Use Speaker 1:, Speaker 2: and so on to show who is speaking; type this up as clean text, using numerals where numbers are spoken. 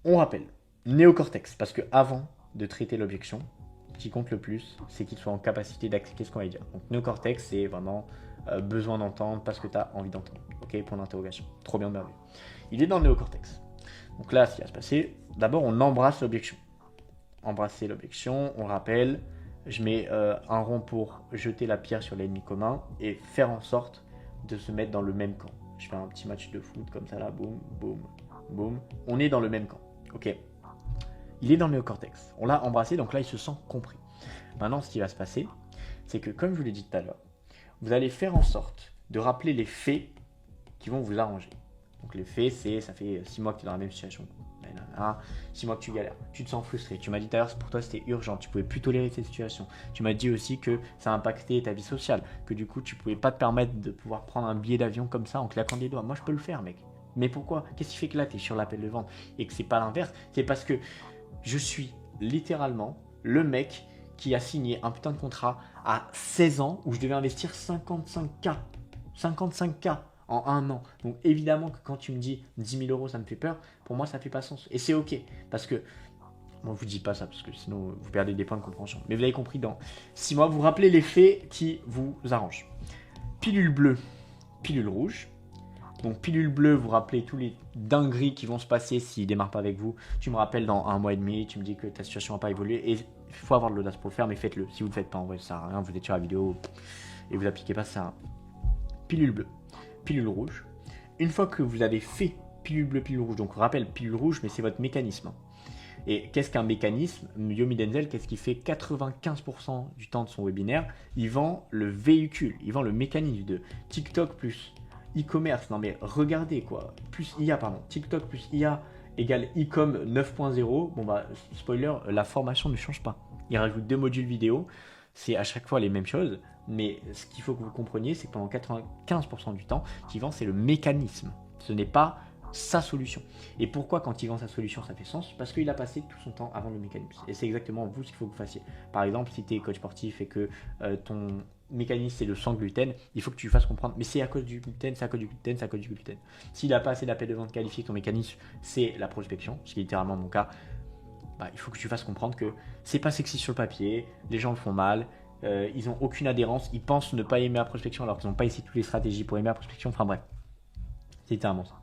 Speaker 1: On rappelle, néocortex, parce que avant de traiter l'objection, ce qui compte le plus, c'est qu'il soit en capacité d'accepter ce qu'on va dire. Donc néocortex, c'est vraiment besoin d'entendre, pas ce que tu as envie d'entendre. Ok, point d'interrogation. Trop bien, merveilleux. Il est dans le néocortex. Donc là, ce qui va se passer, d'abord, on embrasse l'objection. Embrasser l'objection, on rappelle, je mets un rond pour jeter la pierre sur l'ennemi commun et faire en sorte de se mettre dans le même camp. Je fais un petit match de foot comme ça là, boum, boum, boum. On est dans le même camp. Ok. Il est dans le néocortex. On l'a embrassé, donc là, il se sent compris. Maintenant, ce qui va se passer, c'est que, comme je vous l'ai dit tout à l'heure, vous allez faire en sorte de rappeler les faits qui vont vous arranger. Donc les faits, c'est, ça fait 6 mois que tu es dans la même situation. 6 mois que tu galères, tu te sens frustré. Tu m'as dit tout à l'heure, pour toi c'était urgent, tu pouvais plus tolérer cette situation. Tu m'as dit aussi que ça a impacté ta vie sociale, que du coup tu pouvais pas te permettre de pouvoir prendre un billet d'avion comme ça en claquant des doigts. Moi je peux le faire, mec. Mais pourquoi? Qu'est-ce qui fait que là tu es sur l'appel de vente et que c'est pas l'inverse? C'est parce que je suis littéralement le mec qui a signé un putain de contrat à 16 ans où je devais investir 55K. 55K en un an. Donc évidemment que quand tu me dis 10 000 euros, ça me fait peur, pour moi ça fait pas sens. Et c'est ok, parce que, bon, je vous dis pas ça, parce que sinon vous perdez des points de compréhension. Mais vous avez compris, dans 6 mois, vous rappelez les faits qui vous arrangent. Pilule bleue, pilule rouge. Donc pilule bleue, vous rappelez tous les dingueries qui vont se passer s'il ne démarre pas avec vous. Tu me rappelles dans un mois et demi, tu me dis que ta situation n'a pas évolué. Et il faut avoir de l'audace pour le faire, mais faites-le. Si vous ne le faites pas, en vrai, ça sert à rien. Vous êtes sur la vidéo et vous appliquez pas, ça sert à rien. Pilule bleue, pilule rouge. Une fois que vous avez fait pilule bleue, pilule rouge, donc rappelle pilule rouge, mais c'est votre mécanisme. Et qu'est-ce qu'un mécanisme? Yomi Denzel, qu'est-ce qu'il fait 95% du temps de son webinaire? Il vend le véhicule, il vend le mécanisme de TikTok plus e-commerce. Non mais regardez quoi, plus IA, pardon. TikTok plus IA égale e-com 9.0. Bon bah, spoiler, la formation ne change pas. Il rajoute 2 modules vidéo, c'est à chaque fois les mêmes choses. Mais ce qu'il faut que vous compreniez, c'est que pendant 95% du temps, ce qu'il vend, c'est le mécanisme. Ce n'est pas sa solution. Et pourquoi quand il vend sa solution, ça fait sens? Parce qu'il a passé tout son temps avant le mécanisme. Et c'est exactement vous ce qu'il faut que vous fassiez. Par exemple, si tu es coach sportif et que ton mécanisme c'est le sans gluten, il faut que tu lui fasses comprendre, mais c'est à cause du gluten, c'est à cause du gluten, c'est à cause du gluten. S'il n'a pas assez d'appels de vente qualifiés, ton mécanisme c'est la prospection, ce qui est littéralement mon cas, bah, il faut que tu fasses comprendre que c'est pas sexy sur le papier, les gens le font mal, ils n'ont aucune adhérence, ils pensent ne pas aimer la prospection alors qu'ils n'ont pas essayé toutes les stratégies pour aimer la prospection, enfin bref, c'est littéralement ça.